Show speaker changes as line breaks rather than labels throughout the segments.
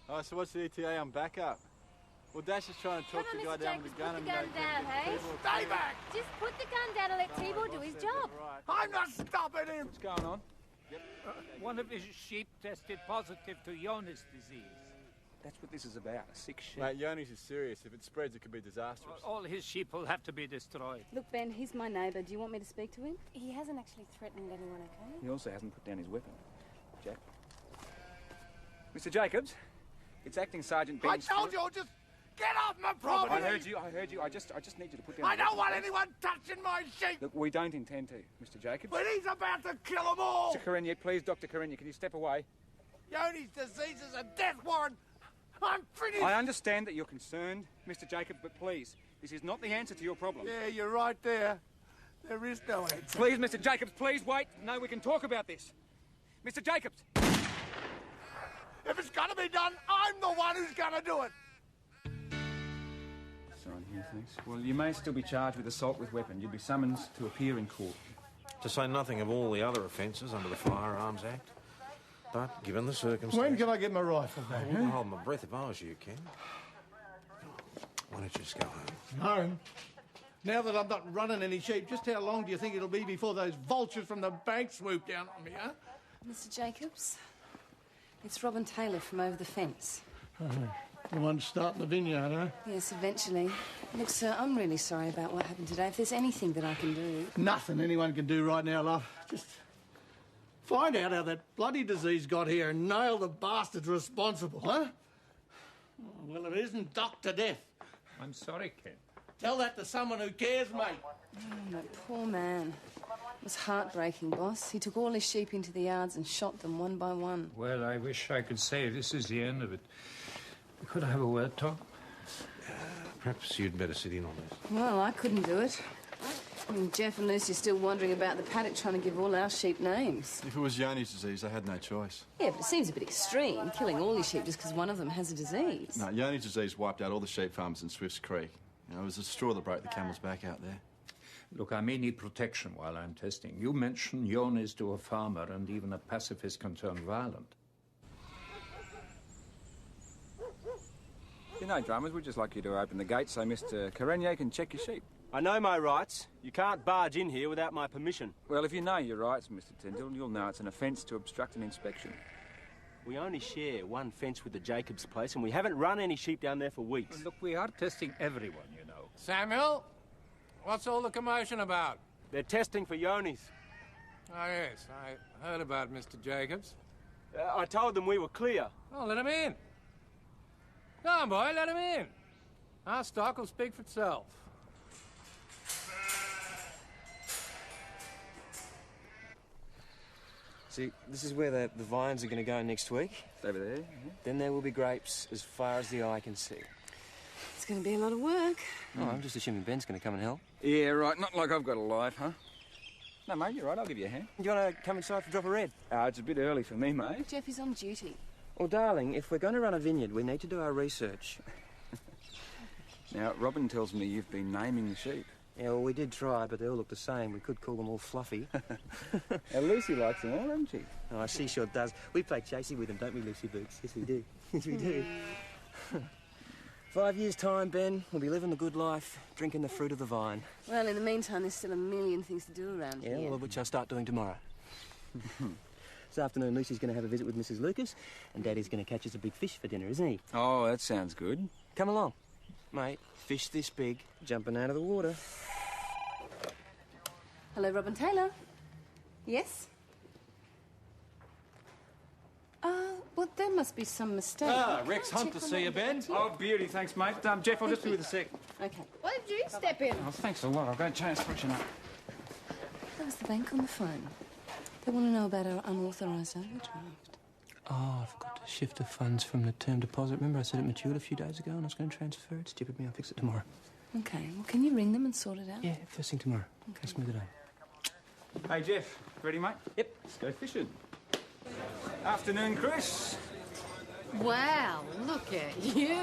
Oh, so what's the ETA on backup? Well, Dash is trying to talk the guy down with the gun
Put the gun down, hey?
Stay back!
Just put the gun down and let Tibor do his job.
I'm not stopping him!
What's going on?
One of his sheep tested positive to Jonas disease.
That's what this is about, a sick sheep.
Mate, Yoni's is serious. If it spreads, it could be disastrous.
All his sheep will have to be destroyed.
Look, Ben, he's my neighbour. Do you want me to speak to him?
He hasn't actually threatened anyone, okay?
He also hasn't put down his weapon. Jack. Mr. Jacobs, it's Acting Sergeant Ben.
I told you, just get off my property!
I heard you. I just need you to put down...
I don't want anyone touching my sheep!
Look, we don't intend to, Mr. Jacobs.
But he's about to kill them all!
Mr. Karenye, please, Dr. Karenye, can you step away?
Yoni's disease is a death warrant! I'm finished!
I understand that you're concerned, Mr. Jacobs, but please, this is not the answer to your problem.
Yeah, you're right there. There is no answer.
Please, Mr. Jacobs, please wait. No, we can talk about this. Mr. Jacobs!
If it's gonna be done, I'm the one who's gonna do it!
Sign here, thanks. Well, you may still be charged with assault with weapon. You'll be summoned to appear in court.
To say nothing of all the other offences under the Firearms Act. But, given the circumstances...
When can I get my rifle back?
I wouldn't hold my breath if I was you, Ken. Why don't you just go home?
Home? Now that I'm not running any sheep, just how long do you think it'll be before those vultures from the bank swoop down on me, huh?
Mr. Jacobs, it's Robin Taylor from over the fence.
The one starting the vineyard, huh?
Yes, eventually. Look, sir, I'm really sorry about what happened today. If there's anything that I can do...
Nothing anyone can do right now, love. Just find out how that bloody disease got here and nail the bastards responsible, huh? Oh, well, it isn't Dr. Death.
I'm sorry, Ken.
Tell that to someone who cares, mate.
Oh, that poor man. It was heartbreaking, boss. He took all his sheep into the yards and shot them one by one.
Well, I wish I could say this is the end of it. Could I have a word, Tom?
Perhaps you'd better sit in on this.
Well, I couldn't do it. I mean, Jeff and Lucy are still wandering about the paddock trying to give all our sheep names.
If it was Yoni's disease, they had no choice.
Yeah, but it seems a bit extreme, killing all your sheep just because one of them has a disease.
No, Yoni's disease wiped out all the sheep farms in Swifts Creek. You know, it was the straw that broke the camel's back out there.
Look, I may need protection while I'm testing. You mentioned Jonas to a farmer and even a pacifist can turn violent.
You know, drummers, we'd just like you to open the gate so Mr. Karenye can check your sheep.
I know my rights. You can't barge in here without my permission.
Well, if you know your rights, Mr. Tyndall, you'll know it's an offence to obstruct an inspection.
We only share one fence with the Jacobs place, and we haven't run any sheep down there for weeks.
Look, we are testing everyone, you know.
Samuel, what's all the commotion about?
They're testing for Yonis.
Oh, yes, I heard about Mr. Jacobs.
I told them we were clear.
Oh, let him in. Go on, boy, let him in. Our stock will speak for itself.
See, this is where the vines are going to go next week.
It's over there. Yeah.
Then there will be grapes as far as the eye can see.
It's going to be a lot of work.
Oh, I'm just assuming Ben's going to come and help.
Yeah, right. Not like I've got a life, huh? No, mate, you're right. I'll give you a hand.
You want to come inside for a drop of red?
It's a bit early for me, mate.
Jeff is on duty.
Well, darling, if we're going to run a vineyard, we need to do our research.
Now, Robin tells me you've been naming the sheep.
Yeah, well, we did try, but they all look the same. We could call them all Fluffy.
Now, Lucy likes them all, doesn't she?
Oh, she sure does. We play chasey with them, don't we, Lucy Boots? Yes, we do. Yes, we do. 5 years' time, Ben, we'll be living the good life, drinking the fruit of the vine.
Well, in the meantime, there's still a million things to do around here.
Yeah, well, which I'll start doing tomorrow. This afternoon, Lucy's going to have a visit with Mrs. Lucas, and Daddy's going to catch us a big fish for dinner, isn't he?
Oh, that sounds good.
Come along. Mate, fish this big, jumping out of the water.
Hello, Robin Taylor. Yes? Well, there must be some mistake.
Rex Hunt to see you, Ben.
Oh, beauty, thanks, mate. Jeff, I'll just be with a sec.
Okay.
Why did you step in?
Oh, thanks a lot. I'll go and change freshen up.
That was the bank on the phone. They want to know about our unauthorised overdraft.
Oh, I forgot to shift the funds from the term deposit. Remember I said it matured a few days ago and I was going to transfer it? Stupid me, I'll fix it tomorrow.
Okay, well, can you ring them and sort it out?
Yeah, first thing tomorrow.
Okay.
Let's move the day.
Hey, Jeff. Ready, mate?
Yep.
Let's go fishing. Afternoon, Chris.
Wow, look at you.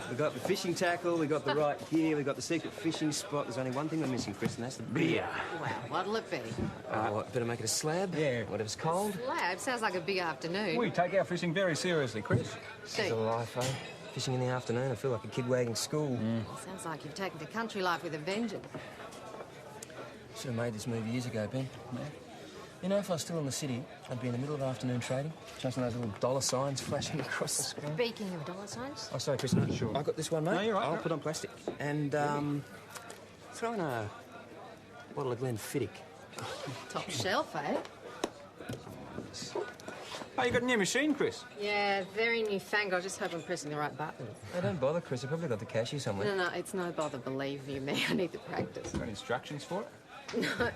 We got the fishing tackle, we got the right gear, we got the secret fishing spot. There's only one thing we're missing, Chris, and that's the beer.
Well, what'll it be?
What, better make it a slab?
Yeah.
Whatever's cold.
Slab? Sounds like a big afternoon.
We take our fishing very seriously, Chris.
This is a life, eh? Fishing in the afternoon, I feel like a kid wagging school.
Sounds like you've taken to country life with a vengeance.
Should have made this move years ago, Ben. You know, if I was still in the city, I'd be in the middle of afternoon trading, chasing those little dollar signs flashing across the screen.
Speaking of dollar signs.
Oh, sorry, Chris. No, sure. I got this one, mate.
No, you're right.
I'll put on plastic. And, throw in a bottle of Glenfiddich.
Top shelf, eh?
Oh, you got a new machine, Chris?
Yeah, very newfangled. I just hope I'm pressing the right button.
Hey, don't bother, Chris. I've probably got the cash here somewhere.
No, it's no bother, believe you me. I need the practice.
Got instructions for it?
No.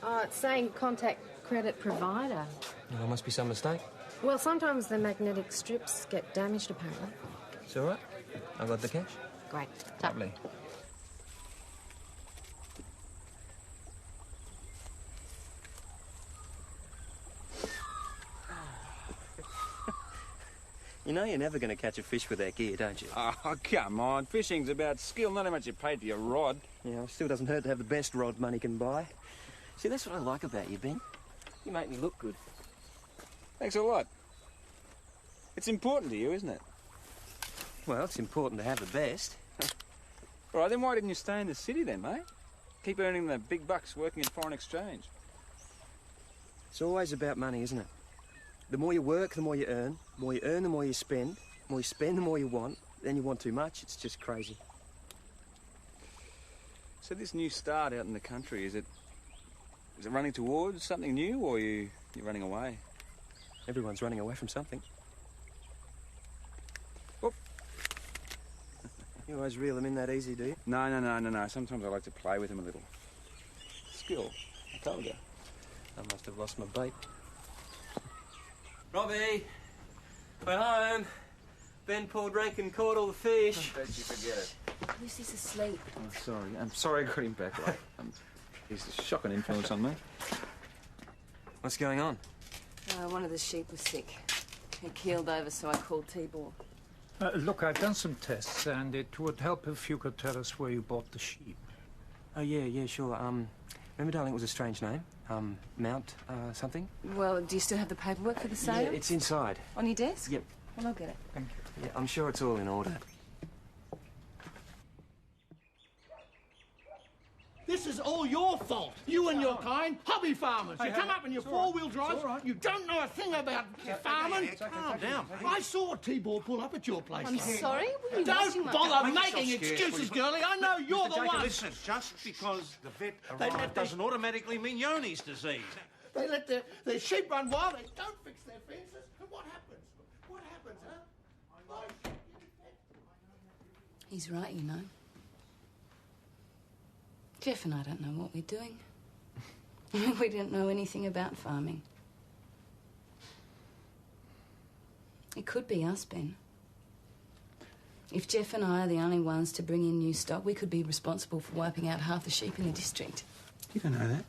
Oh, it's saying contact credit provider.
Oh, there must be some mistake.
Well, sometimes the magnetic strips get damaged, apparently.
It's all right. I've got the cash.
Great.
Lovely.
You know you're never going to catch a fish with that gear, don't you?
Oh, come on. Fishing's about skill, not how much you paid for your rod.
Yeah, it still doesn't hurt to have the best rod money can buy. See, that's what I like about you, Ben. You make me look good.
Thanks a lot. It's important to you, isn't it?
Well, it's important to have the best.
All right, then why didn't you stay in the city then, mate? Keep earning the big bucks working in foreign exchange.
It's always about money, isn't it? The more you work, the more you earn. The more you earn, the more you spend. The more you spend, the more you want. Then you want too much. It's just crazy.
So this new start out in the country, is it running towards something new, or you're running away?
Everyone's running away from something.
Whoop.
You always reel them in that easy, do you?
No. Sometimes I like to play with them a little. Skill, I told you.
I must have lost my bait.
Robbie, we're home. Ben pulled rank and caught all the fish.
Bet you forget it.
Lucy's asleep.
Oh, sorry. I'm sorry I got him back late. He's a shocking influence on me.
What's going on?
One of the sheep was sick. He keeled over, so I called Tibor.
Look, I've done some tests, and it would help if you could tell us where you bought the sheep.
Oh, yeah, sure. Remember, darling, it was a strange name. Mount, something?
Well, do you still have the paperwork for the sale?
Yeah, it's inside.
On your desk?
Yep.
Well, I'll get it.
Thank you.
Yeah, I'm sure it's all in order.
This is all your fault. You and your kind, hobby farmers. You come up in your four-wheel drives. Right. You don't know a thing about farming.
Calm down.
I saw Tibor pull up at your place.
I'm sorry? Were you watching
Don't
my...
bother making excuses, girlie. I know you're the one.
Listen, just because the vet arrived doesn't automatically mean Yoni's disease.
They let their sheep run wild. They don't fix their fences. And what happens? What happens, huh?
He's right, you know. Jeff and I don't know what we're doing. We don't know anything about farming. It could be us, Ben. If Jeff and I are the only ones to bring in new stock, we could be responsible for wiping out half the sheep in the district.
You don't know that.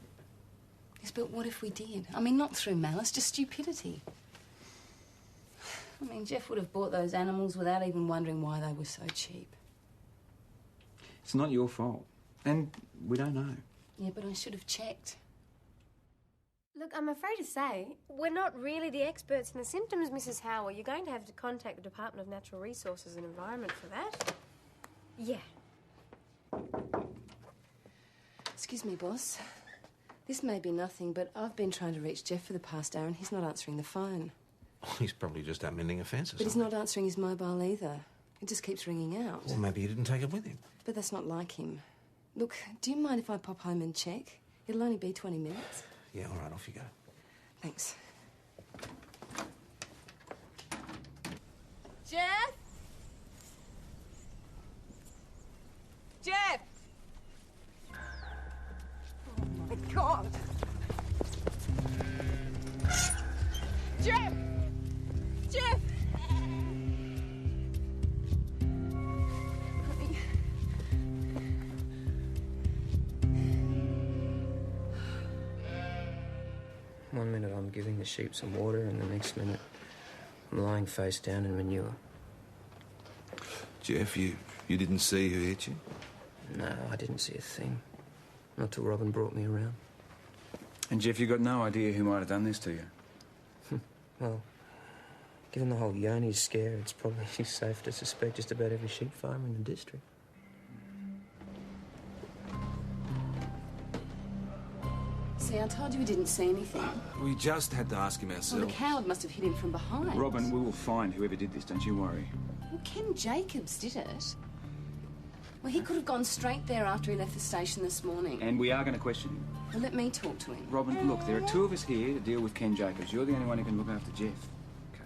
Yes, but what if we did? I mean, not through malice, just stupidity. I mean, Jeff would have bought those animals without even wondering why they were so cheap.
It's not your fault. And we don't know.
Yeah, but I should have checked.
Look, I'm afraid to say, we're not really the experts in the symptoms, Mrs. Howell. You're going to have to contact the Department of Natural Resources and Environment for that. Yeah.
Excuse me, boss. This may be nothing, but I've been trying to reach Jeff for the past hour and he's not answering the phone.
Oh, he's probably just out mending a fence or
But he's
something.
not answering his mobile either. It just keeps ringing out.
Well, maybe he didn't take it with him.
But that's not like him. Look, do you mind if I pop home and check? It'll only be 20 minutes.
Yeah, all right, off you go.
Thanks.
Jeff? Jeff! Oh, my God. Jeff! Jeff!
One minute I'm giving the sheep some water, and the next minute I'm lying face down in manure.
Jeff, you didn't see who hit you?
No, I didn't see a thing. Not till Robin brought me around.
And Jeff, you got no idea who might have done this to you?
Well, given the whole Yoni scare, it's probably safe to suspect just about every sheep farmer in the district.
See, I told you we didn't see anything.
We just had to ask him
Well,
ourselves.
the coward must have hit him from behind.
Robin, we will find whoever did this, don't you worry.
Well, Ken Jacobs did it. Well, he could have gone straight there after he left the station this morning.
And we are going to question him.
Well, let me talk to him.
Robin, look, there are two of us here to deal with Ken Jacobs. You're the only one who can look after Jeff.
Okay.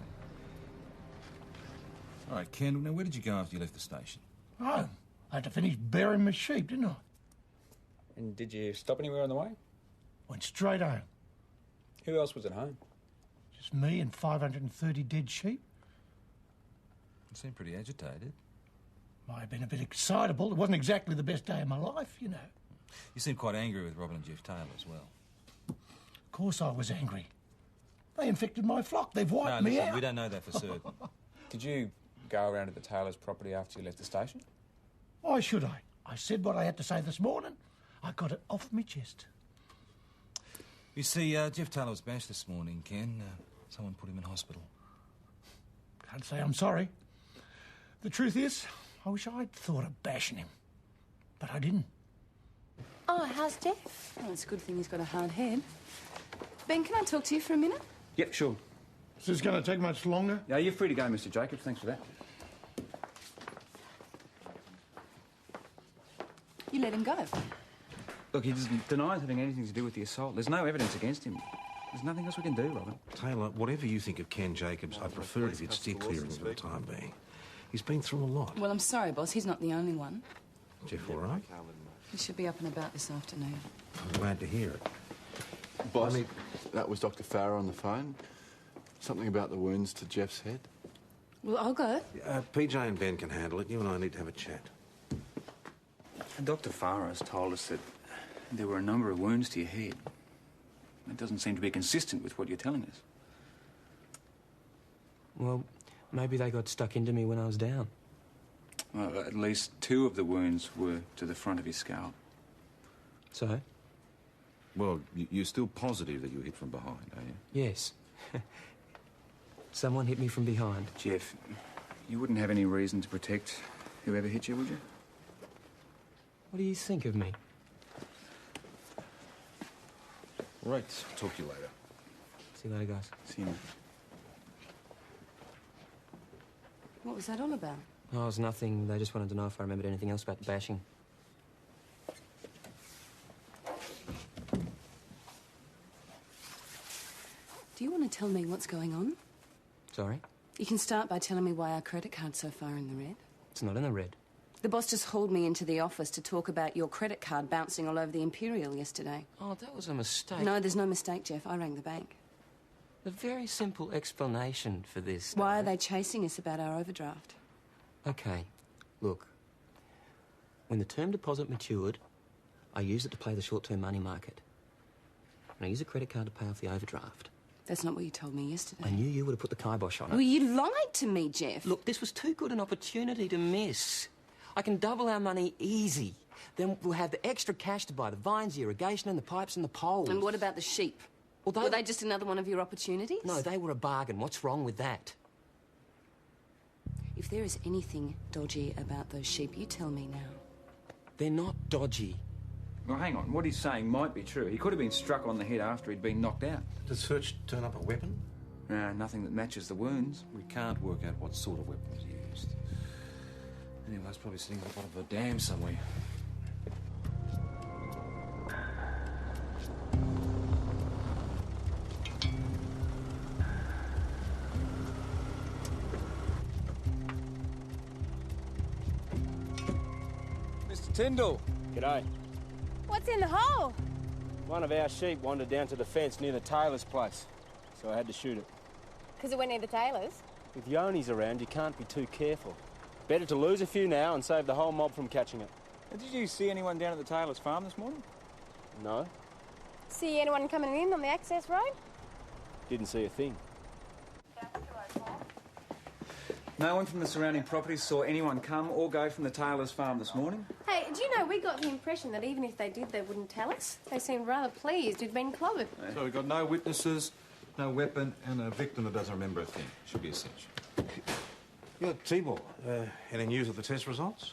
All right, Ken, now where did you go after you left the station?
Oh, I had to finish burying my sheep, didn't I?
And did you stop anywhere on the way?
Went straight home.
Who else was at home?
Just me and 530 dead sheep.
You seem pretty agitated.
Might have been a bit excitable. It wasn't exactly the best day of my life, you know.
You seem quite angry with Robin and Jeff Taylor as well.
Of course I was angry. They infected my flock. They've wiped
No,
me
listen,
out.
we don't know that for certain.
Did you go around to the Taylor's property after you left the station?
Why should I? I said what I had to say this morning. I got it off my chest.
You see, Jeff Taylor was bashed this morning, Ken. Someone put him in hospital.
Can't say I'm sorry. The truth is, I wish I'd thought of bashing him. But I didn't.
Oh, how's Jeff?
Oh, it's a good thing he's got a hard head. Ben, can I talk to you for a minute?
Yep, sure.
Is this going to take much longer?
Yeah, you're free to go, Mr. Jacobs. Thanks for that.
You let him go.
Look, he denies having anything to do with the assault. There's no evidence against him. There's nothing else we can do, Robin.
Taylor, whatever you think of Ken Jacobs, I'd prefer if you'd steer clear of him for the time being. He's been through a lot.
Well, I'm sorry, boss. He's not the only one.
Jeff, all right?
He should be up and about this afternoon.
I'm glad to hear it.
Boss, that was Dr. Farrer on the phone. Something about the wounds to Jeff's head.
Well, I'll go.
PJ and Ben can handle it. You and I need to have a chat.
Dr. Farrer has told us that there were a number of wounds to your head. It doesn't seem to be consistent with what you're telling us.
Well, maybe they got stuck into me when I was down.
Well, at least two of the wounds were to the front of his scalp.
So?
Well, you're still positive that you were hit from behind, are you?
Yes. Someone hit me from behind.
Jeff, you wouldn't have any reason to protect whoever hit you, would you?
What do you think of me?
Right. Talk to you later.
See you later, guys.
See you, mate.
What was that all about?
Oh, it was nothing. They just wanted to know if I remembered anything else about the bashing.
Do you want to tell me what's going on?
Sorry?
You can start by telling me why our credit card's so far in the red.
It's not in the red.
The boss just hauled me into the office to talk about your credit card bouncing all over the Imperial yesterday.
Oh, that was a mistake.
No, there's no mistake, Jeff. I rang the bank.
A very simple explanation for this.
Why are they chasing us about our overdraft?
Okay, look. When the term deposit matured, I used it to play the short-term money market. And I used a credit card to pay off the overdraft.
That's not what you told me yesterday.
I knew you would have put the kibosh on it.
Well, you lied to me, Jeff.
Look, this was too good an opportunity to miss. I can double our money easy. Then we'll have the extra cash to buy the vines, the irrigation, and the pipes and the poles.
And what about the sheep?
Well,
Were they just another one of your opportunities?
No, they were a bargain. What's wrong with that?
If there is anything dodgy about those sheep, you tell me now.
They're not dodgy.
Well, hang on. What he's saying might be true. He could have been struck on the head after he'd been knocked out.
Did Search turn up a weapon?
No, nothing that matches the wounds.
We can't work out what sort of weapon was used. Anyway, it's probably sitting at the bottom of a dam somewhere.
Mr. Tyndall.
G'day.
What's in the hole?
One of our sheep wandered down to the fence near the tailor's place, so I had to shoot it.
Because it went near the tailor's.
With Yonis around, you can't be too careful. Better to lose a few now and save the whole mob from catching it.
Did you see anyone down at the tailor's farm this morning?
No,
See anyone coming in on the access road?
didn't see a thing.
No one from the surrounding properties saw anyone come or go from the Taylor's farm this morning.
Hey, do you know, we got the impression that even if they did, they wouldn't tell us. They seemed rather pleased we'd been clobbered.
So we've got no witnesses, no weapon, and a victim that doesn't remember a thing. Should be essential. Yeah, Tibor, any news of the test results?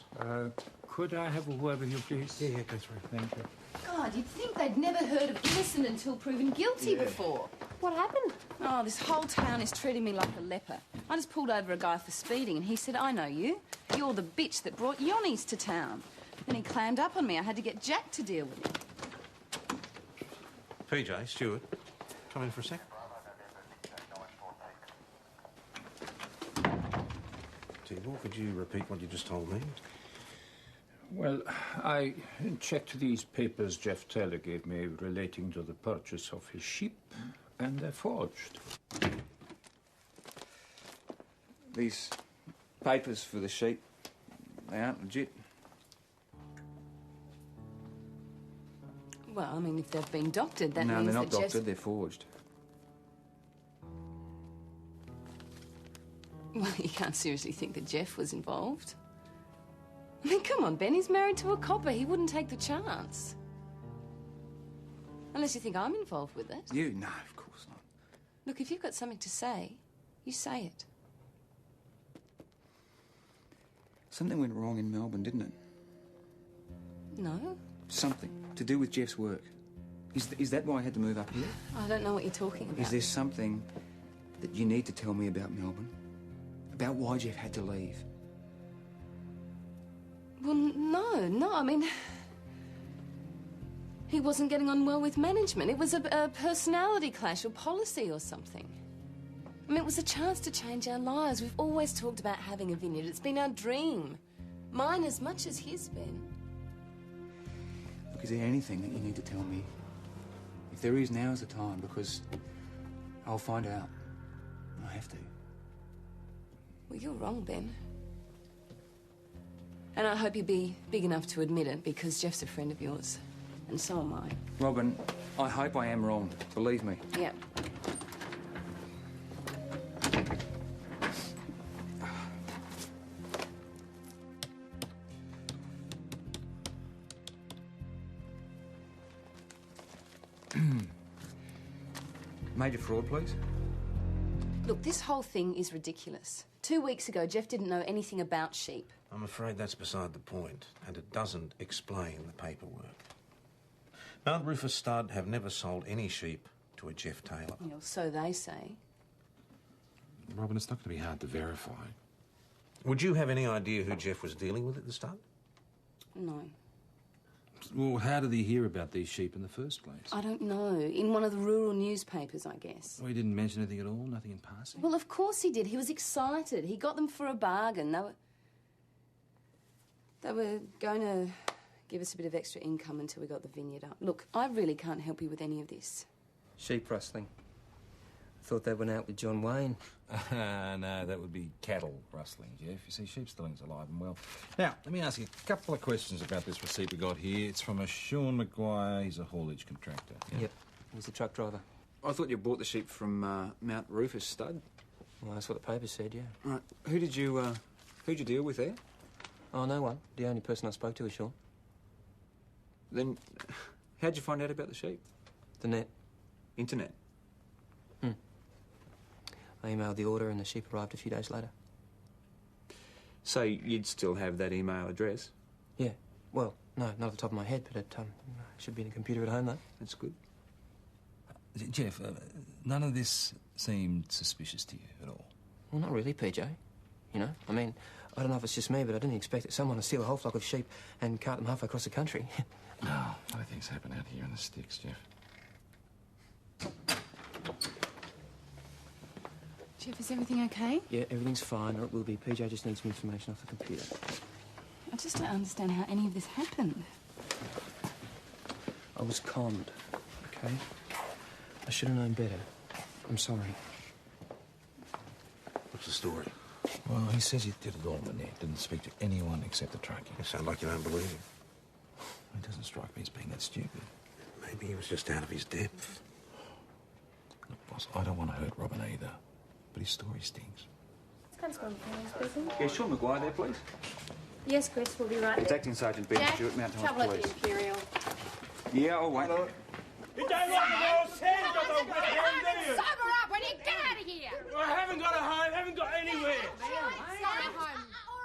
Could I have a word with you, please?
Yeah, go through.
Thank you.
God, you'd think they'd never heard of innocent until proven guilty before.
What happened?
Oh, this whole town is treating me like a leper. I just pulled over a guy for speeding and he said, I know you. You're the bitch that brought Yonnies to town. Then he clammed up on me. I had to get Jack to deal with it.
PJ, Stuart, come in for a sec. Tibor, could you repeat what you just told me?
Well, I checked these papers Jeff Taylor gave me relating to the purchase of his sheep, and they're forged.
These papers for the sheep, they aren't legit.
Well, I mean, if they've been doctored, that
No,
means
they're not
that Jeff's...
doctored, they're forged.
Well, you can't seriously think that Jeff was involved. I mean, come on, Ben, he's married to a copper. He wouldn't take the chance. Unless you think I'm involved with it.
You? No, of course not.
Look, if you've got something to say, you say it.
Something went wrong in Melbourne, didn't it?
No.
Something to do with Jeff's work. Is that why I had to move up here?
I don't know what you're talking about.
Is there something that you need to tell me about Melbourne? About why Jeff had to leave?
Well, no, I mean... He wasn't getting on well with management. It was a personality clash or policy or something. I mean, it was a chance to change our lives. We've always talked about having a vineyard. It's been our dream. Mine as much as his, Ben.
Look, is there anything that you need to tell me? If there is, now's the time, because I'll find out. I have to.
Well, you're wrong, Ben. And I hope you'll be big enough to admit it, because Jeff's a friend of yours. And so am I.
Robin, I hope I am wrong. Believe me.
Yeah.
Major fraud, please.
Look, this whole thing is ridiculous. 2 weeks ago, Jeff didn't know anything about sheep.
I'm afraid that's beside the point, and it doesn't explain the paperwork. Mount Rufus Stud have never sold any sheep to a Jeff Taylor.
Well, so they say.
Robin, it's not going to be hard to verify. Would you have any idea who Jeff was dealing with at the start?
No.
Well, how did he hear about these sheep in the first place?
I don't know. In one of the rural newspapers, I guess.
Well, he didn't mention anything at all? Nothing in passing?
Well, of course he did. He was excited. He got them for a bargain. They were going to give us a bit of extra income until we got the vineyard up. Look, I really can't help you with any of this.
Sheep rustling. Thought they went out with John Wayne.
No, that would be cattle rustling, Jeff. You see, sheep stealing's alive and well. Now, let me ask you a couple of questions about this receipt we got here. It's from a Sean Maguire. He's a haulage contractor. Yeah?
Yep, he was the truck driver.
I thought you bought the sheep from Mount Rufus Stud.
Well, that's what the paper said, yeah.
Right. Who'd you deal with there?
Oh, no one. The only person I spoke to was Sean.
Then, how'd you find out about the sheep?
The net.
Internet?
I emailed the order and the sheep arrived a few days later.
So you'd still have that email address?
Yeah. Well, no, not off the top of my head, but it should be in a computer at home, though.
That's good.
Jeff, none of this seemed suspicious to you at all?
Well, not really, PJ. You know, I mean, I don't know if it's just me, but I didn't expect someone to steal a whole flock of sheep and cart them halfway across the country.
No, funny things happen out here in the sticks, Jeff.
Jeff, is everything okay?
Yeah, everything's fine, or it will be. PJ just needs some information off the computer.
I just don't understand how any of this happened.
I was conned, okay? I should have known better. I'm sorry.
What's the story?
Well, he says he did it all in the net. Didn't speak to anyone except the truckie.
You sound like you don't believe him.
It doesn't strike me as being that stupid.
Maybe he was just out of his depth.
Look, boss, I don't want to hurt Robin either. But his story stinks.
What's Constable Imperial speaking.
Yeah, Sean Maguire there, please.
Yes, Chris, we'll be right
It's
there.
Acting Sergeant Ben
Jack,
Stewart, Mountain
trouble
Horse
at the
Police.
Imperial.
Yeah, I'll wait.
You don't want to go sand on the weekend, do you?
Sober up, when you get out of here!
I haven't got a home, haven't got anywhere.
All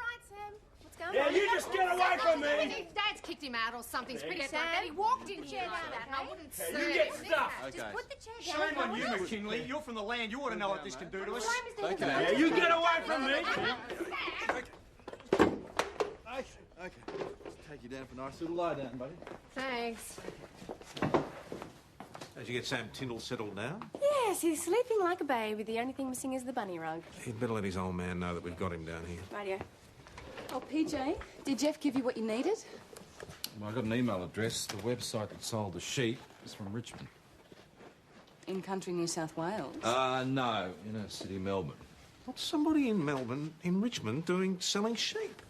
right, Sam. What's going
Yeah,
on?
you just get away from me.
Dad's kicked him out or something. It's pretty
Sam,
like that. He walked in here
chair
like
down,
that, and I
okay?
wouldn't
Okay,
serve
you get
him.
stuffed.
Just put the chair down.
Shame on you, McKinley. You're from the land. You ought to know what this can do to us.
Yeah, you get away from me.
Okay. Let's take you down for a nice little lie down, buddy.
Thanks.
Did you get Sam Tyndall settled down?
Yes, he's sleeping like a baby. The only thing missing is the bunny rug.
He'd better let his old man know that we've got him down here.
Radio.
Oh, PJ, did Jeff give you what you needed?
Well, I got an email address. The website that sold the sheep is from Richmond.
In country New South Wales?
No, inner city Melbourne.
What's somebody in Melbourne, in Richmond, selling sheep?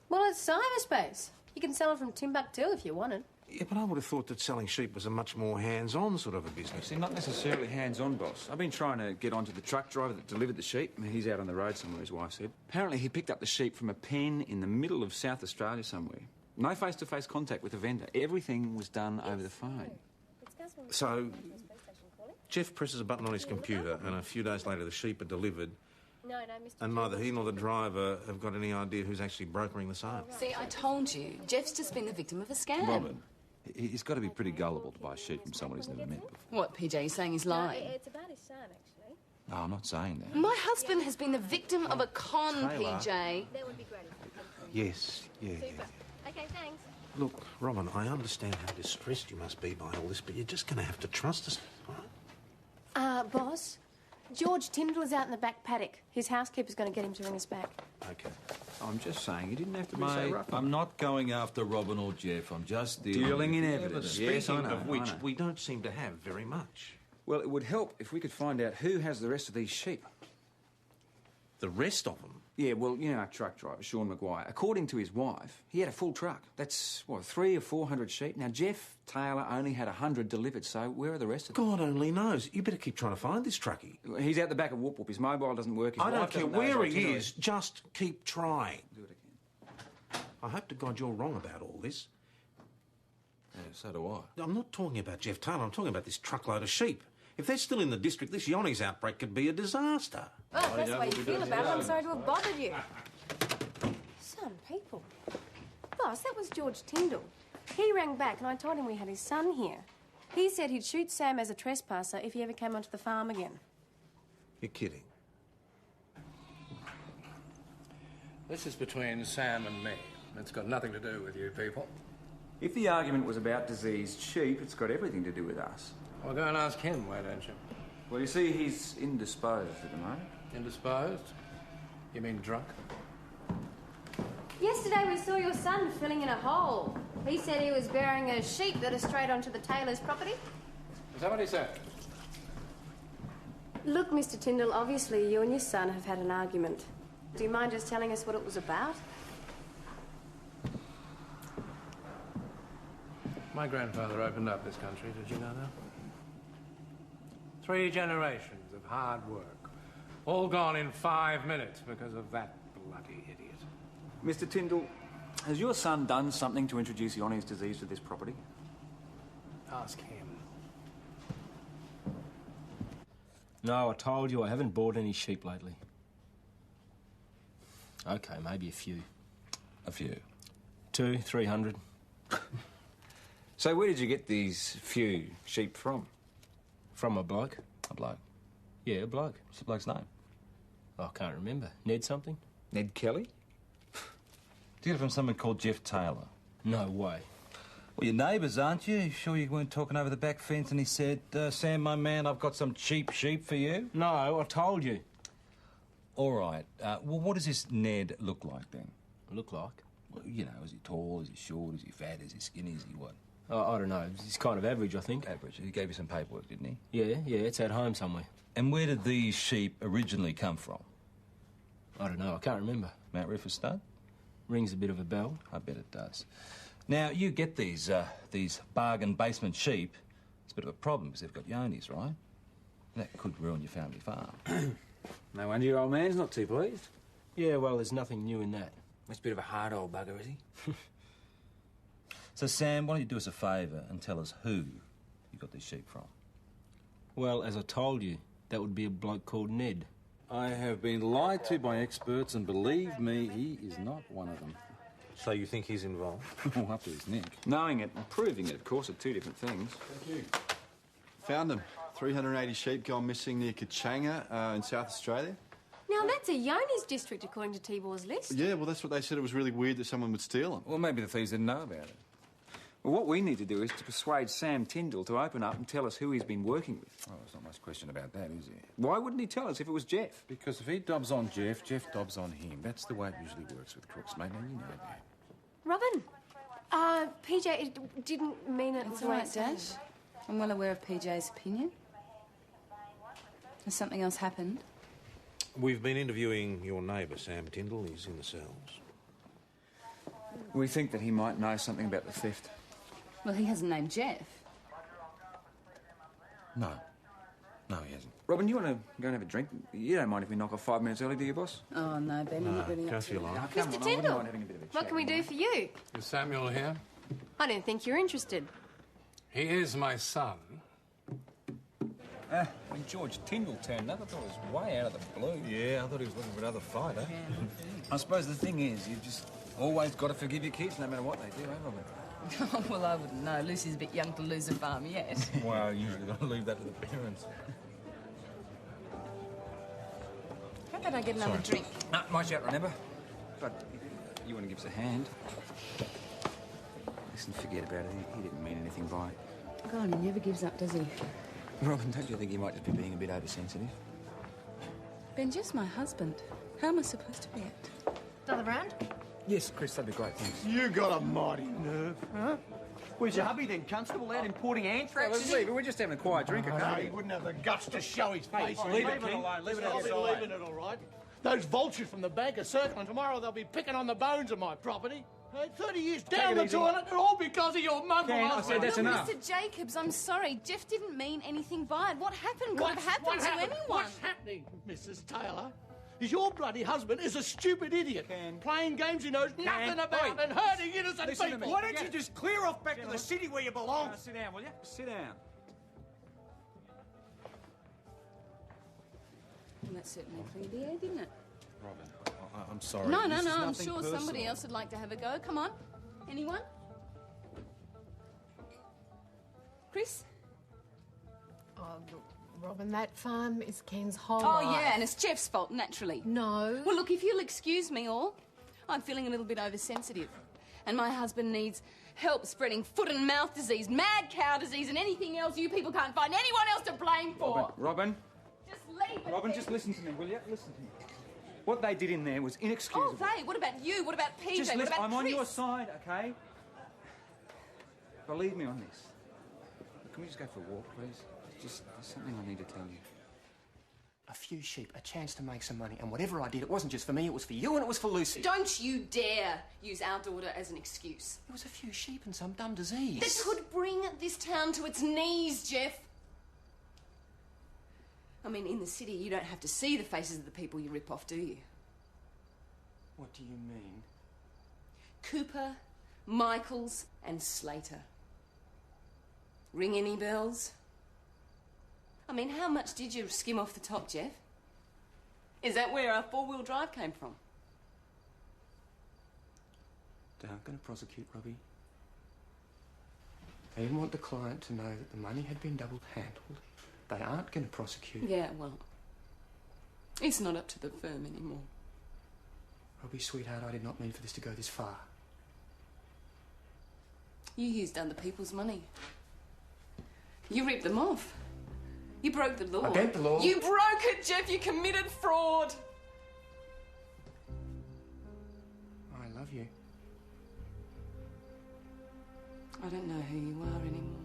Well, it's cyberspace. You can sell it from Timbuktu if you wanted.
Yeah, but I would have thought that selling sheep was a much more hands-on sort of a business.
See, not necessarily hands-on, boss. I've been trying to get onto the truck driver that delivered the sheep. He's out on the road somewhere, his wife said. Apparently he picked up the sheep from a pen in the middle of South Australia somewhere. No face-to-face contact with the vendor. Everything was done over the phone.
So, Jeff presses a button on his computer, and a few days later the sheep are delivered,
No, Mr.
and neither he nor the driver have got any idea who's actually brokering the sale.
See, I told you, Jeff's just been the victim of a scam.
Robin, he's got to be pretty gullible to buy sheep from someone he's never met before.
What, PJ, you saying he's lying?
It's about his son, actually.
No, I'm not saying that.
My husband has been the victim of a con,
Taylor.
PJ.
That would be great if you could.
Yes, yeah.
Okay, thanks.
Look, Robin, I understand how distressed you must be by all this, but you're just going to have to trust us, all right?
Boss, George Tyndall is out in the back paddock. His housekeeper's going to get him to ring us back.
Okay.
I'm just saying, you didn't have to be so
Mate,
rough.
I'm not going after Robin or Jeff. I'm just dealing
in
with
evidence.
Speaking
Yes, I know,
of which,
I know.
we don't seem to have very much.
Well, it would help if we could find out who has the rest of these sheep.
The rest of them?
Yeah, well, you know our truck driver, Sean Maguire. According to his wife, he had a full truck. That's, 300 or 400 sheep. Now, Jeff Taylor only had 100 delivered, so where are the rest of them?
God only knows. You better keep trying to find this truckie.
He's out the back of Whoop Whoop. His mobile doesn't work. His
I don't
wife
care
doesn't know his
where he
itinerary.
is, just keep trying.
Do it again.
I hope to God you're wrong about all this.
Yeah, so do I.
I'm not talking about Jeff Taylor, I'm talking about this truckload of sheep. If they're still in the district, this Yonnie's outbreak could be a disaster.
Oh, if that's the way you feel about it. I'm sorry to have bothered you. Some people. Boss, that was George Tyndall. He rang back and I told him we had his son here. He said he'd shoot Sam as a trespasser if he ever came onto the farm again.
You're kidding.
This is between Sam and me. It's got nothing to do with you people.
If the argument was about diseased sheep, it's got everything to do with us.
Well, go and ask him, why don't you?
Well, you see, he's indisposed at the moment.
Indisposed? You mean drunk?
Yesterday we saw your son filling in a hole. He said he was burying a sheep that is straight onto the Taylor's property.
Is that what he said?
Look, Mr. Tyndall, obviously you and your son have had an argument. Do you mind just telling us what it was about?
My grandfather opened up this country, did you know that? 3 generations of hard work. All gone in 5 minutes because of that bloody idiot.
Mr. Tyndall, has your son done something to introduce Yonnie's disease to this property?
Ask him.
No, I told you I haven't bought any sheep lately. Okay, maybe a few.
A few.
200, 300.
So where did you get these few sheep from?
From a bloke.
A bloke.
Yeah, a bloke.
What's the bloke's name?
I can't remember. Ned something?
Ned Kelly?
Do you get it from someone called Jeff Taylor?
No way.
Well, you're neighbours, aren't you? Sure you weren't talking over the back fence and he said, Sam, my man, I've got some cheap sheep for you?
No, I told you.
All right. Well, what does this Ned look like then?
Look like?
Well, you know, is he tall? Is he short? Is he fat? Is he skinny? Is he what?
I don't know. He's kind of average, I think.
Average. He gave you some paperwork, didn't he?
Yeah, it's at home somewhere.
And where did these sheep originally come from?
I don't know. I can't remember.
Mount River Stud?
Rings a bit of a bell.
I bet it does. Now, you get these bargain basement sheep. It's a bit of a problem because they've got yonies, right? That could ruin your family farm.
No wonder your old man's not too pleased.
Yeah, well, there's nothing new in that.
He's a bit of a hard old bugger, is he?
So, Sam, why don't you do us a favour and tell us who you got these sheep from?
Well, as I told you, that would be a bloke called Ned.
I have been lied to by experts, and believe me, he is not one of them.
So you think he's involved?
Oh, up to his neck.
Knowing it and proving it, of course, are two different things.
Thank you. Found them. 380 sheep gone missing near Kachanga in South Australia.
Now, that's a Yoni's district, according to Tibor's list.
Yeah, well, that's what they said. It was really weird that someone would steal them.
Well, maybe the thieves didn't know about it. Well, what we need to do is to persuade Sam Tyndall to open up and tell us who he's been working with.
Oh, there's not much question about that, is there?
Why wouldn't he tell us if it was Jeff?
Because if he dobs on Jeff, Jeff dobs on him. That's the way it usually works with crooks, mate. Now, you know that.
Robin, PJ, it didn't mean it.
It's all right, Dash. I'm well aware of PJ's opinion. Has something else happened?
We've been interviewing your neighbour, Sam Tyndall. He's in the cells.
We think that he might know something about the theft.
Well, he hasn't named Jeff.
No. No, he hasn't.
Robin, you want to go and have a drink? You don't mind if we knock off 5 minutes early, do you, boss?
Oh, no, Ben, I'm not really up to it.
Mr. Tyndall, what can we do for you?
Is Samuel here?
I didn't think you were interested.
He is my son.
When George Tyndall turned up, I thought it was way out of the blue.
Yeah, I thought he was looking for another fight, eh?
I suppose the thing is, you've just always got to forgive your kids, no matter what they do, eh, Robin?
Oh, well, I wouldn't know. Lucy's a bit young to lose a farm yet.
Well, usually got to leave that to the parents.
How about I get another drink?
No, my shout, remember? But if you want to give us a hand. Listen, forget about it. He didn't mean anything by it.
God, he never gives up, does he?
Robin, don't you think he might just be being a bit oversensitive?
Ben, just my husband. How am I supposed to react?
Another round?
Yes, Chris, that'd be great, thanks.
You got a mighty nerve, huh? Where's your hubby then, constable, out importing anthrax?
Let's leave it. We're just having a quiet drink,
No,
okay?
he wouldn't have the guts to show his face.
leave it,
King.
alone. Leave it
I'll be
outside.
leaving it all right. Those vultures from the bank are circling. Tomorrow they'll be picking on the bones of my property. 30 years down the toilet, and all because of your mum.
I said that's enough.
Mr. Jacobs, I'm sorry. Jeff didn't mean anything by it. What happened could have happened to anyone.
What's happening, Mrs. Taylor? Is your bloody husband is a stupid idiot, playing games he knows nothing about and hurting innocent people.
Why don't you just clear off back to the city where you belong?
Sit down, will you? Sit down.
Well, that certainly cleared the air, didn't it?
Robin, I'm sorry.
No,
This is
I'm
nothing
sure
personal.
somebody else would like to have a go. Come on. Anyone? Chris?
Oh, look, Robin, that farm is Ken's whole
Oh,
life.
yeah, and it's Jeff's fault, naturally.
No.
Well, look, if you'll excuse me all, I'm feeling a little bit oversensitive. And my husband needs help spreading foot and mouth disease, mad cow disease, and anything else you people can't find anyone else to blame for.
Robin,
Just leave it.
Robin,
there.
just listen to me, will you? Listen to me. What they did in there was inexcusable.
Oh, they? What about you? What about PJ?
Just
What
listen,
about
I'm on
Chris?
your side, okay? Believe me on this. Can we just go for a walk, please? There's something I need to tell you.
A few sheep, a chance to make some money, and whatever I did, it wasn't just for me, it was for you and it was for Lucy.
Don't you dare use our daughter as an excuse.
It was a few sheep and some dumb disease.
That could bring this town to its knees, Jeff. I mean, in the city, you don't have to see the faces of the people you rip off, do you?
What do you mean?
Cooper, Michaels, and Slater. Ring any bells? I mean, how much did you skim off the top, Jeff? Is that where our four-wheel drive came from?
They aren't going to prosecute, Robbie. They didn't want the client to know that the money had been double-handled. They aren't going to prosecute.
Yeah, well, it's not up to the firm anymore.
Robbie, sweetheart, I did not mean for this to go this far.
You used other people's money. You ripped them off. You broke the law.
I bent the law.
You broke it, Jeff. You committed fraud.
I love you.
I don't know who you are anymore.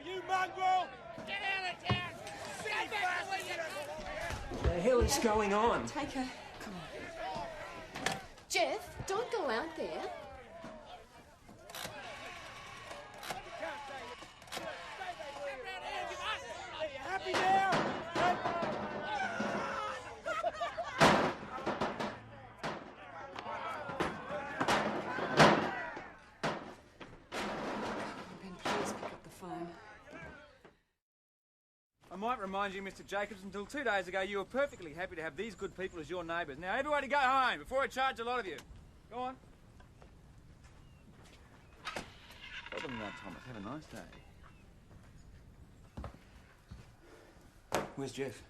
You mongrel! Get out of town! What the hell is going on?
Take her. Come on. Jeff? out there.
Happy now?
Ben, please pick up the phone.
I might remind you, Mr. Jacobs, until 2 days ago you were perfectly happy to have these good people as your neighbours. Now, everybody go home before I charge a lot of you. Go on. Tell them that, Thomas. Have a nice day. Where's Jeff?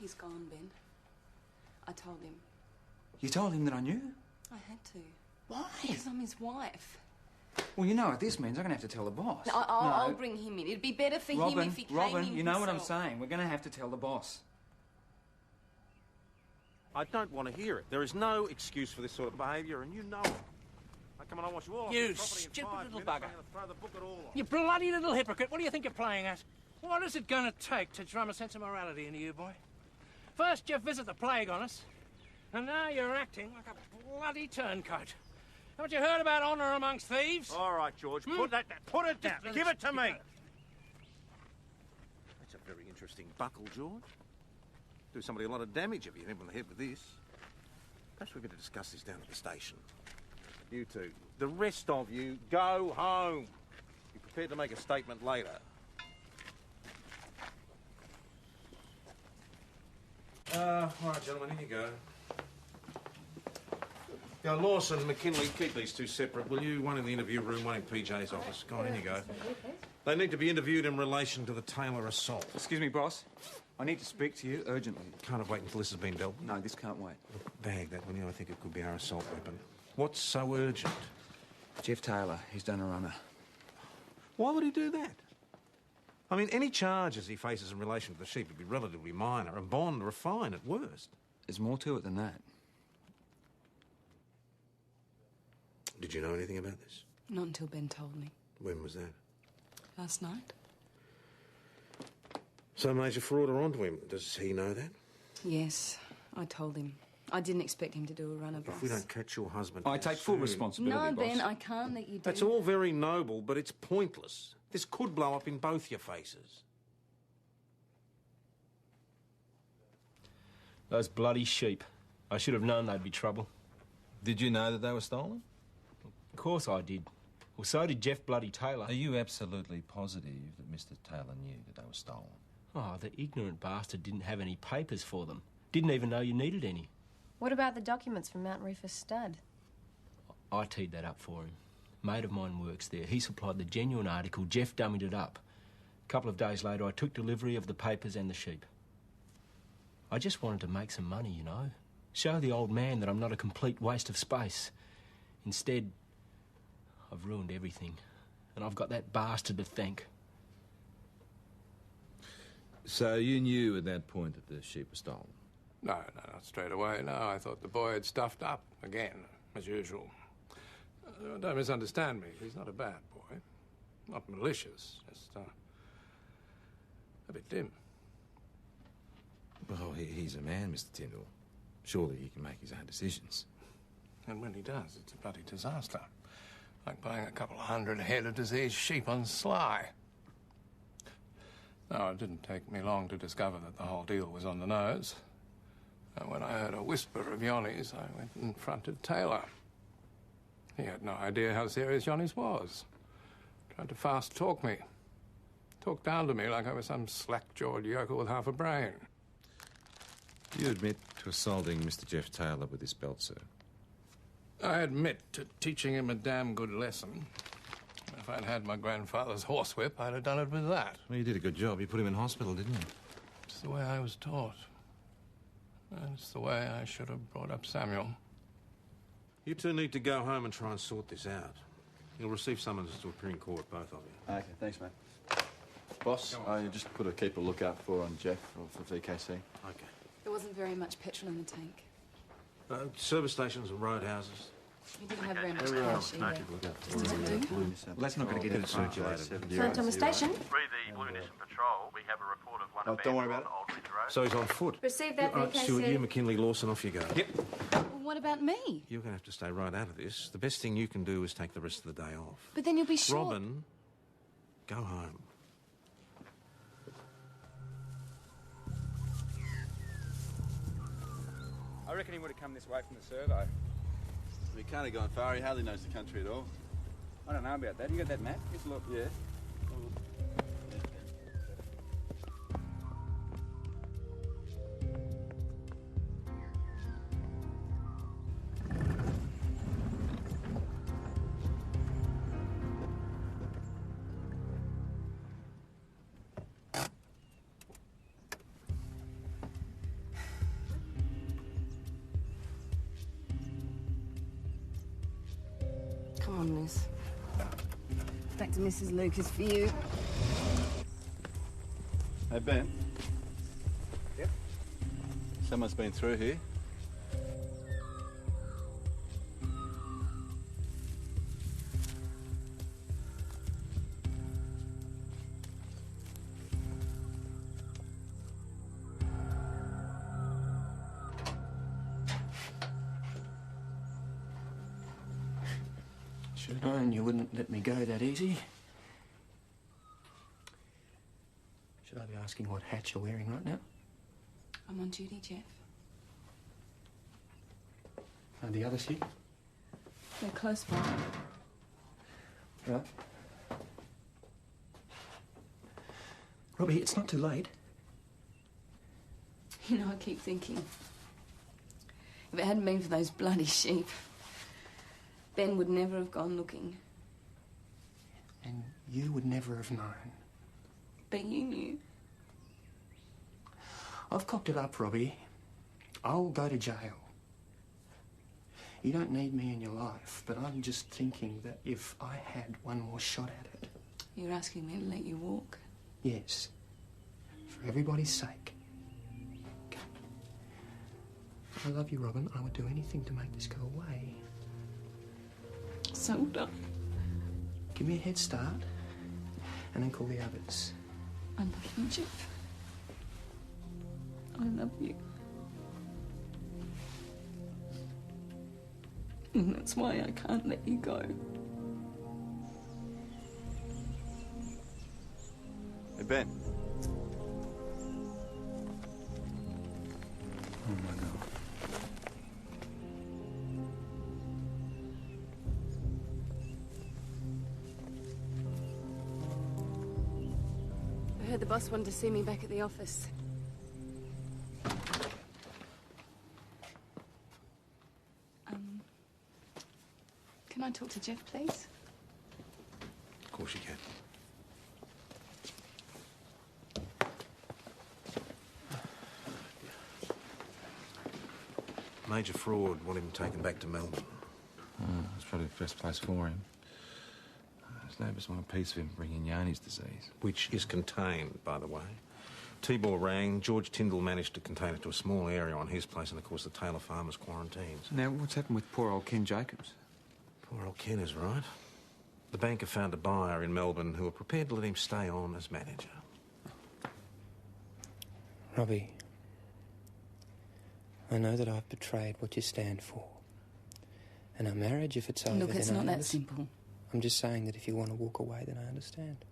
He's gone, Ben. I told him.
You told him that I knew?
I had to.
Why?
Because I'm his wife.
Well, you know what this means. I'm going to have to tell the boss.
No, I'll bring him in. It'd be better for him if he came in
Robin, you know what I'm
himself.
saying. We're going to have to tell the boss.
I don't want to hear it. There is no excuse for this sort of behaviour, and you know it. Now, come on, I want you all off
You
the property in
stupid
5
little
minutes.
bugger.
I'm going to throw the book at all of
You bloody little hypocrite. What do you think you're playing at? What is it going to take to drum a sense of morality into you, boy? First you visit the plague on us, and now you're acting like a bloody turncoat. Haven't you heard about honour amongst thieves?
All right, George, put that down. Put it down. Give it to me. That's a very interesting buckle, George. Do somebody a lot of damage if you hit him on the head with this. Perhaps we're going to discuss this down at the station. You two. The rest of you, go home. Be prepared to make a statement later. All right, gentlemen, here you go. Now, Lawson, McKinley, keep these two separate, will you? One in the interview room, one in PJ's office. Go on, in you go. They need to be interviewed in relation to the Taylor assault.
Excuse me, boss. I need to speak to you urgently.
Can't have waited until this has been dealt with.
No, this can't wait.
Bag that, will you? I think it could be our assault weapon. What's so urgent?
Jeff Taylor, he's done a runner.
Why would he do that? I mean, any charges he faces in relation to the sheep would be relatively minor, a bond or a fine at worst.
There's more to it than that.
Did you know anything about this?
Not until Ben told me.
When was that?
Last night?
So Major Fraud are onto him. Does he know that?
Yes, I told him. I didn't expect him to do a runner, boss.
If we don't catch your husband...
I take full
soon-
responsibility,
No,
boss.
Ben, I can't let you do
That's all very noble, but it's pointless. This could blow up in both your faces.
Those bloody sheep. I should have known they'd be trouble.
Did you know that they were stolen?
Of course I did. Well, so did Jeff bloody Taylor.
Are you absolutely positive that Mr. Taylor knew that they were stolen?
Oh, the ignorant bastard didn't have any papers for them. Didn't even know you needed any.
What about the documents from Mount Rufus Stud?
I teed that up for him. Mate of mine works there. He supplied the genuine article. Jeff dummied it up. A couple of days later, I took delivery of the papers and the sheep. I just wanted to make some money, you know. Show the old man that I'm not a complete waste of space. Instead, I've ruined everything. And I've got that bastard to thank.
So you knew at that point that the sheep were stolen?
No, not straight away. No, I thought the boy had stuffed up again, as usual. Don't misunderstand me. He's not a bad boy. Not malicious. Just a bit dim.
Well, he's a man, Mr. Tyndall. Surely he can make his own decisions.
And when he does, it's a bloody disaster. Like buying a couple of 100 head of diseased sheep on sly. No, it didn't take me long to discover that the whole deal was on the nose. And when I heard a whisper of Johnny's, I went and confronted Taylor. He had no idea how serious Johnny's was. Tried to fast-talk me. Talked down to me like I was some slack-jawed yokel with half a brain.
Do you admit to assaulting Mr. Jeff Taylor with this belt, sir?
I admit to teaching him a damn good lesson. If I'd had my grandfather's horsewhip, I'd have done it with that.
Well, you did a good job. You put him in hospital, didn't you?
It's the way I was taught. And it's the way I should have brought up Samuel.
You two need to go home and try and sort this out. You'll receive summonses to appear in court, both of you.
Okay, thanks, mate. Boss, I just keep a lookout on Jeff for VKC.
Okay.
There wasn't very much petrol in the tank.
Service stations and roadhouses.
You didn't have very much cash either. Just as it do.
Well, that's not going to get in the circulator.
Phone Thomas Station.
Re the Blue Nissan Patrol, we have a report of one
Oh, don't worry about it.
on Old Ridge Road.
So he's on foot.
Receive that,
All right, Stuart,
VKC.
you, McKinley, Lawson, off you go.
Yep.
Well, what about me?
You're going to have to stay right out of this. The best thing you can do is take the rest of the day off.
But then you'll be short.
Robin, go home.
I reckon he would have come this way from the survey.
He can't have gone far. He hardly knows the country at all.
I don't know about that. You got that map? Just look.
Yeah.
Come on, Liz. Back to Mrs. Lucas for you.
Hey, Ben.
Yep.
Someone's been through here.
Should have known you wouldn't let me go that easy. Should I be asking what hat you're wearing right now?
I'm on duty, Jeff.
Are the others here?
They're close by.
Right. Robbie, it's not too late.
You know, I keep thinking, if it hadn't been for those bloody sheep, Ben would never have gone looking.
And you would never have known.
But you knew.
I've cocked it up, Robbie. I'll go to jail. You don't need me in your life, but I'm just thinking that if I had one more shot at it...
You're asking me to let you walk?
Yes. For everybody's sake. Okay. I love you, Robin. I would do anything to make this go away.
So done.
Give me a head start, and then call the others.
I love you, Jeff. I love you. And that's why I can't let you go.
Hey, Ben.
Oh, my God.
I heard the boss wanted to see me back at the office. Can I talk to Jeff, please?
Of course you can. Major fraud, want him taken back to Melbourne.
That's probably the best place for him. His neighbours want a piece of him bringing Yarny's disease.
Which is contained, by the way. T-Ball rang, George Tyndall managed to contain it to a small area on his place, and of course the Taylor farmers quarantined.
Now, what's happened with poor old Ken Jacobs?
Poor old Ken is right. The banker found a buyer in Melbourne who were prepared to let him stay on as manager.
Robbie, I know that I've betrayed what you stand for. And our marriage, if it's over,
Look, it's
then
not
I
that
understand.
simple.
I'm just saying that if you want to walk away, then I understand.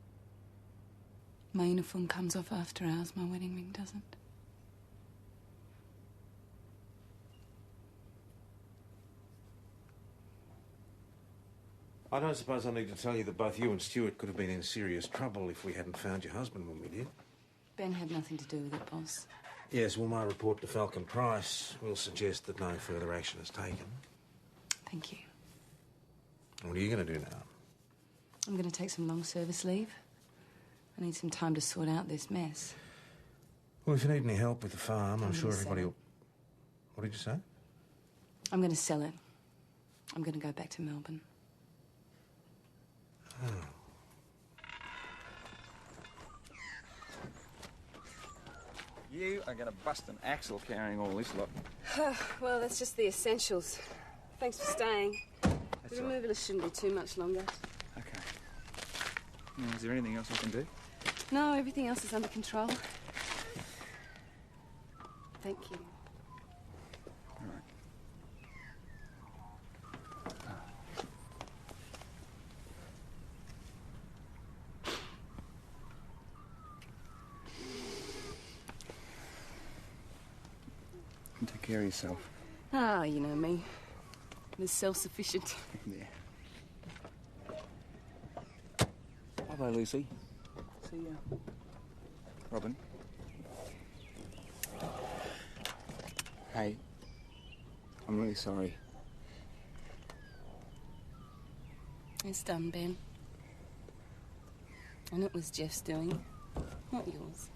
My uniform comes off after hours, my wedding ring doesn't.
I don't suppose I need to tell you that both you and Stuart could have been in serious trouble if we hadn't found your husband when we did.
Ben had nothing to do with it, boss.
Yes, well, my report to Falcon Price will suggest that no further action is taken.
Thank you.
What are you going to do now?
I'm going to take some long service leave. I need some time to sort out this mess.
Well, if you need any help with the farm, I'm sure
gonna
everybody
sell
will... What did you say?
I'm going to sell it. I'm going to go back to Melbourne.
Oh.
You are going to bust an axle carrying all this lot.
Well, that's just the essentials. Thanks for staying. The
all right.
removalist shouldn't be too much longer.
Okay. Now, is there anything else I can do?
No, everything else is under control. Thank you.
All right. And take care of yourself.
Ah, you know me. I'm self-sufficient.
Yeah. Bye-bye, Lucy. See ya. Robin. Hey, I'm really sorry.
It's done, Ben. And it was Jeff's doing, not yours.